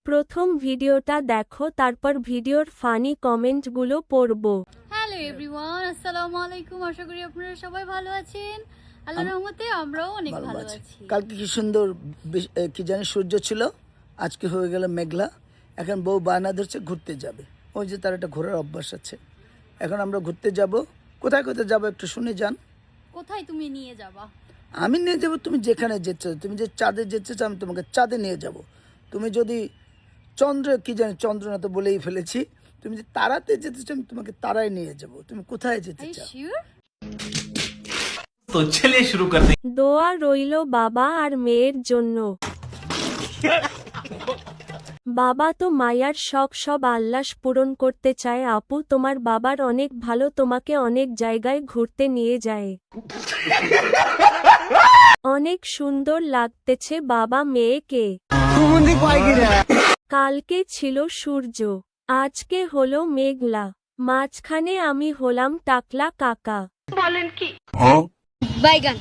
প্রথম ভিডিওটা দেখো, তারপর ভিডিওর ফানি কমেন্টগুলো পড়বো। হ্যালো এভরিওয়ান, আসসালামু আলাইকুম। আশা করি আপনারা সবাই ভালো আছেন। আল্লাহর রহমতে আমরাও অনেক ভালো আছি। কালকে কি সুন্দর কি জানি সূর্য ছিল, আজকে হয়ে গেল মেঘলা। এখন বউ বায়না ধরছে ঘুরতে যাবে। ওই যে তার একটা ঘোরার অভ্যাস আছে। এখন আমরা ঘুরতে যাব। কোথায় কোথায় যাবো একটু শুনে যান। কোথায় তুমি নিয়ে যাবা? আমি নিয়ে যাব, তুমি যেখানে যেতে চাও। তুমি যে চাঁদে যেতে চাও, আমি তোমাকে চাঁদে নিয়ে যাব। তুমি যদি চন্দ্র কি জানি চন্দ্র না তো বলেই ফেলেছি, তুমি যে তারাতে যেতে চাও, আমি তোমাকে তারায় নিয়ে যাব। তুমি কোথায় যেতে আই চাও? শিওর? तो चलिए शुरू करते हैं। দোয়া রইলো বাবা আর মেয়ের জন্য। বাবা তো মায়ার সব আল্লাস পূরণ করতে চায়। আপু, তোমার বাবার অনেক ভালো, তোমাকে অনেক জায়গায় ঘুরতে নিয়ে যায়। অনেক সুন্দর লাগতেছে বাবা মেয়েকে। কালকে ছিল সূর্য, আজকে হলো মেঘলা, মাঝখানে আমি হলাম টাকলা কাকা। বাইগান।